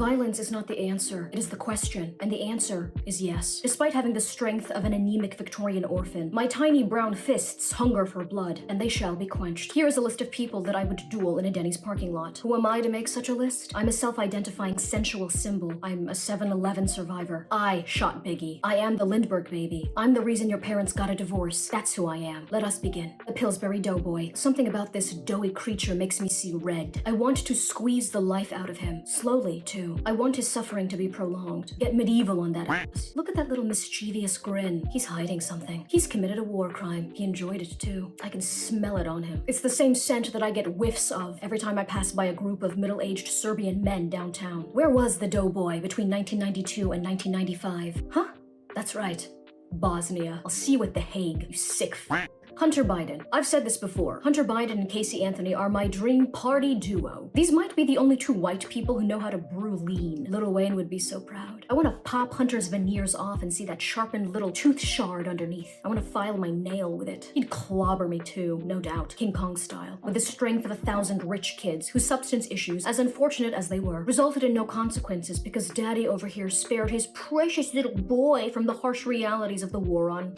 Violence is not the answer, it is the question, and the answer is yes. Despite having the strength of an anemic Victorian orphan, my tiny brown fists hunger for blood, and they shall be quenched. Here is a list of people that I would duel in a Denny's parking lot. Who am I to make such a list? I'm a self-identifying sensual symbol. I'm a 7-Eleven survivor. I shot Biggie. I am the Lindbergh baby. I'm the reason your parents got a divorce. That's who I am. Let us begin. The Pillsbury Doughboy. Something about this doughy creature makes me see red. I want to squeeze the life out of him. Slowly, too. I want his suffering to be prolonged. Get medieval on that ass. Look at that little mischievous grin. He's hiding something. He's committed a war crime. He enjoyed it, too. I can smell it on him. It's the same scent that I get whiffs of every time I pass by a group of middle-aged Serbian men downtown. Where was the Doughboy between 1992 and 1995? Huh? That's right. Bosnia. I'll see you at The Hague, you sick f***. Hunter Biden. I've said this before. Hunter Biden and Casey Anthony are my dream party duo. These might be the only two white people who know how to brew lean. Lil Wayne would be so proud. I want to pop Hunter's veneers off and see that sharpened little tooth shard underneath. I want to file my nail with it. He'd clobber me too, no doubt, King Kong style, with the strength of 1,000 rich kids whose substance issues, as unfortunate as they were, resulted in no consequences because daddy over here spared his precious little boy from the harsh realities of the war on...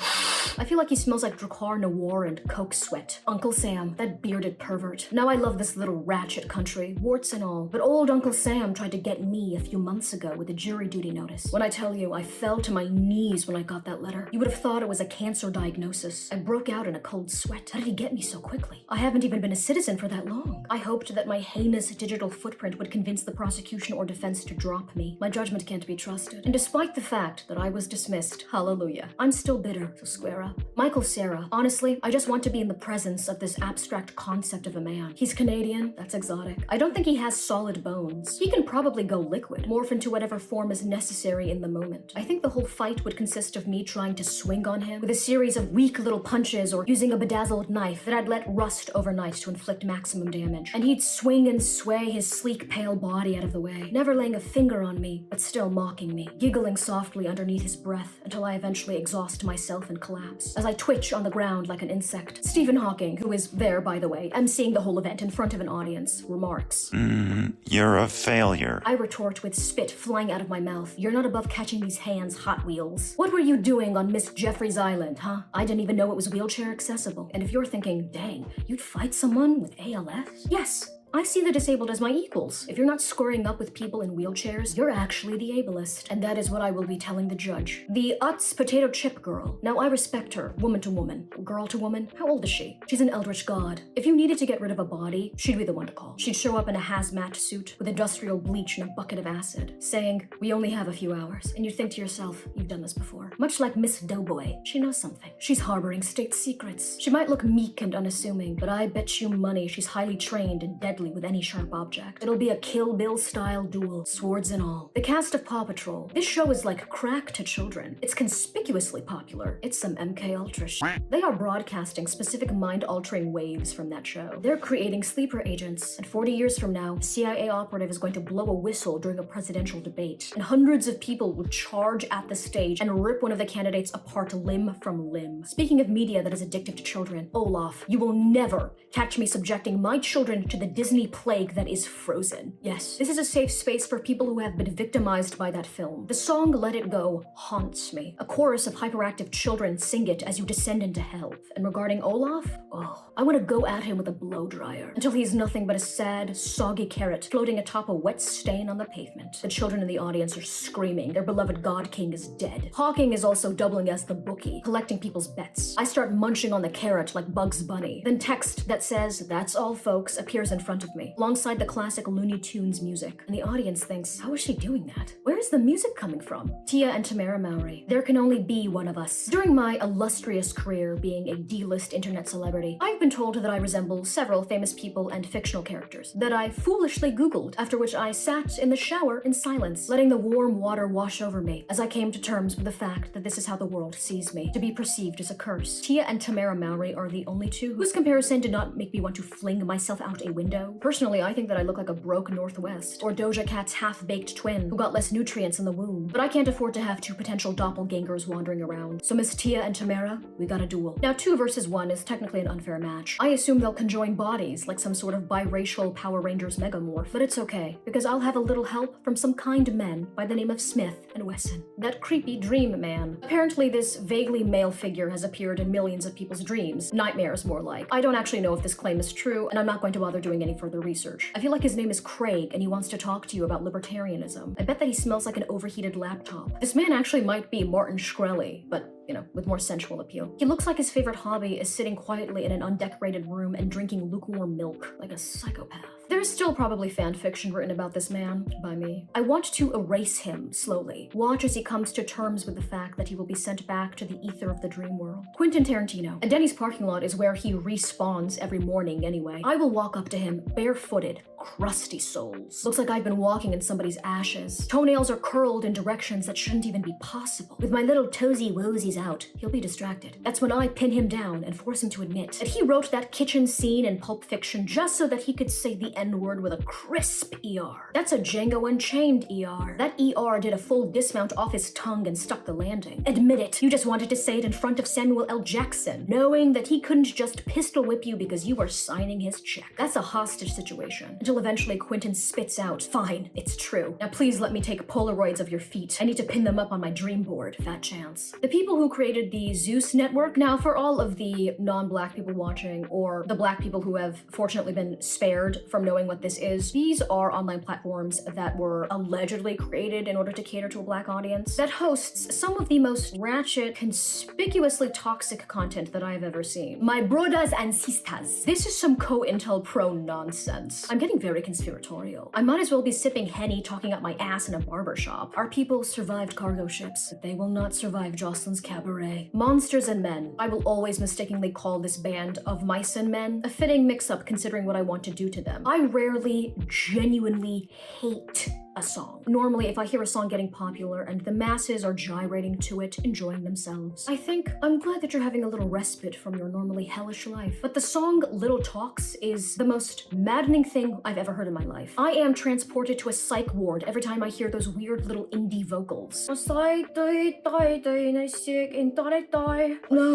I feel like he smells like Drakkar Noir and Coke sweat. Uncle Sam, that bearded pervert. Now I love this little ratchet country, warts and all. But old Uncle Sam tried to get me a few months ago with a jury duty notice. When I tell you, I fell to my knees when I got that letter. You would have thought it was a cancer diagnosis. I broke out in a cold sweat. How did he get me so quickly? I haven't even been a citizen for that long. I hoped that my heinous digital footprint would convince the prosecution or defense to drop me. My judgment can't be trusted. And despite the fact that I was dismissed, hallelujah, I'm still bitter, so square up. Michael Cera. Honestly, I just want to be in the presence of this abstract concept of a man. He's Canadian, that's exotic. I don't think he has solid bones. He can probably go liquid, morph into whatever form is necessary in the moment. I think the whole fight would consist of me trying to swing on him with a series of weak little punches or using a bedazzled knife that I'd let rust overnight to inflict maximum damage. And he'd swing and sway his sleek, pale body out of the way, never laying a finger on me, but still mocking me, giggling softly underneath his breath until I eventually exhaust myself and collapse. As I twitch on the ground like an insect. Stephen Hawking, who is there, by the way, emceeing the whole event in front of an audience, remarks, You're a failure. I retort with spit flying out of my mouth. You're not above catching these hands, Hot Wheels. What were you doing on Miss Jeffries Island, huh? I didn't even know it was wheelchair accessible. And if you're thinking, dang, you'd fight someone with ALS? Yes. I see the disabled as my equals. If you're not squaring up with people in wheelchairs, you're actually the ableist. And that is what I will be telling the judge. The Utz potato chip girl. Now I respect her, woman to woman, girl to woman. How old is she? She's an eldritch god. If you needed to get rid of a body, she'd be the one to call. She'd show up in a hazmat suit with industrial bleach and a bucket of acid, saying, we only have a few hours. And you'd think to yourself, you've done this before. Much like Miss Doughboy, she knows something. She's harboring state secrets. She might look meek and unassuming, but I bet you money she's highly trained and deadly with any sharp object. It'll be a Kill Bill style duel, swords and all. The cast of Paw Patrol. This show is like crack to children. It's conspicuously popular. It's some MK Ultra shit. They are broadcasting specific mind-altering waves from that show. They're creating sleeper agents, and 40 years from now, a CIA operative is going to blow a whistle during a presidential debate, and hundreds of people will charge at the stage and rip one of the candidates apart limb from limb. Speaking of media that is addictive to children, Olaf, you will never catch me subjecting my children to the Disney plague that is Frozen. Yes, this is a safe space for people who have been victimized by that film. The song Let It Go haunts me. A chorus of hyperactive children sing it as you descend into hell. And regarding Olaf, oh, I want to go at him with a blow dryer until he's nothing but a sad, soggy carrot floating atop a wet stain on the pavement. The children in the audience are screaming. Their beloved God King is dead. Hawking is also doubling as the bookie, collecting people's bets. I start munching on the carrot like Bugs Bunny. Then text that says, that's all folks, appears in front of me, alongside the classic Looney Tunes music. And the audience thinks, how is she doing that? Where is the music coming from? Tia and Tamara Mowry. There can only be one of us. During my illustrious career being a D-list internet celebrity, I've been told that I resemble several famous people and fictional characters that I foolishly Googled, after which I sat in the shower in silence, letting the warm water wash over me as I came to terms with the fact that this is how the world sees me, to be perceived as a curse. Tia and Tamara Mowry are the only two whose comparison did not make me want to fling myself out a window. know? Personally, I think that I look like a broke Northwest, or Doja Cat's half-baked twin who got less nutrients in the womb. But I can't afford to have two potential doppelgangers wandering around. So Miss Tia and Tamara, we got a duel. Now 2 versus 1 is technically an unfair match. I assume they'll conjoin bodies like some sort of biracial Power Rangers megamorph, but it's okay, because I'll have a little help from some kind men by the name of Smith and Wesson. That creepy dream man. Apparently this vaguely male figure has appeared in millions of people's dreams. Nightmares, more like. I don't actually know if this claim is true, and I'm not going to bother doing any further research. I feel like his name is Craig, and he wants to talk to you about libertarianism. I bet that he smells like an overheated laptop. This man actually might be Martin Shkreli, but you know, with more sensual appeal. He looks like his favorite hobby is sitting quietly in an undecorated room and drinking lukewarm milk, like a psychopath. There's still probably fan fiction written about this man, by me. I want to erase him slowly. Watch as he comes to terms with the fact that he will be sent back to the ether of the dream world. Quinton Tarantino. A Denny's parking lot is where he respawns every morning anyway. I will walk up to him barefooted, crusty soles. Looks like I've been walking in somebody's ashes. Toenails are curled in directions that shouldn't even be possible. With my little toesy woesies out, he'll be distracted. That's when I pin him down and force him to admit that he wrote that kitchen scene in Pulp Fiction just so that he could say the N-word with a crisp ER. That's a Django Unchained ER. That ER did a full dismount off his tongue and stuck the landing. Admit it, you just wanted to say it in front of Samuel L. Jackson, knowing that he couldn't just pistol whip you because you were signing his check. That's a hostage situation. Until eventually Quinton spits out, "Fine, it's true. Now please let me take Polaroids of your feet. I need to pin them up on my dream board. Fat chance." The people who created the Zeus Network, now for all of the non-black people watching, or the black people who have fortunately been spared from knowing what this is, these are online platforms that were allegedly created in order to cater to a black audience that hosts some of the most ratchet, conspicuously toxic content that I've ever seen. My brothers and sisters, this is some COINTELPRO nonsense. I'm getting very conspiratorial. I might as well be sipping Henny talking up my ass in a barbershop. Our people survived cargo ships, but they will not survive Jocelyn's cabaret. Monsters and Men. I will always mistakenly call this band of mice and men a fitting mix-up considering what I want to do to them. I rarely genuinely hate a song. Normally, if I hear a song getting popular and the masses are gyrating to it, enjoying themselves, I think, I'm glad that you're having a little respite from your normally hellish life. But the song Little Talks is the most maddening thing I've ever heard in my life. I am transported to a psych ward every time I hear those weird little indie vocals. Oh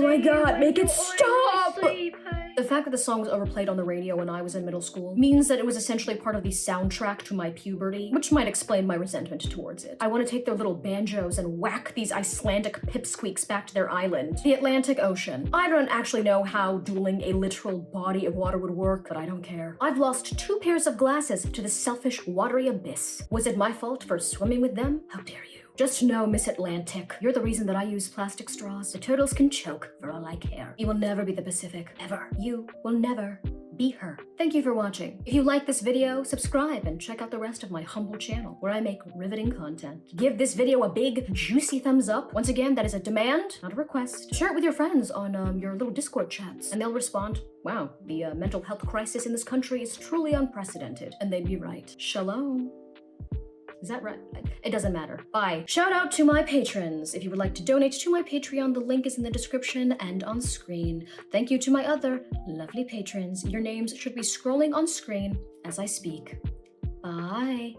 my god, make it stop! The fact that the song was overplayed on the radio when I was in middle school means that it was essentially part of the soundtrack to my puberty, which might explain my resentment towards it. I want to take their little banjos and whack these Icelandic pipsqueaks back to their island, the Atlantic Ocean. I don't actually know how dueling a literal body of water would work, but I don't care. I've lost 2 pairs of glasses to the selfish, watery abyss. Was it my fault for swimming with them? How dare you? Just know, Miss Atlantic, you're the reason that I use plastic straws. The turtles can choke for all I care. You will never be the Pacific, ever. You will never be her. Thank you for watching. If you like this video, subscribe and check out the rest of my humble channel where I make riveting content. Give this video a big, juicy thumbs up. Once again, that is a demand, not a request. Share it with your friends on your little Discord chats, and they'll respond, "Wow, the mental health crisis in this country is truly unprecedented." And they'd be right. Shalom. Is that right? It doesn't matter. Bye. Shout out to my patrons. If you would like to donate to my Patreon, the link is in the description and on screen. Thank you to my other lovely patrons. Your names should be scrolling on screen as I speak. Bye.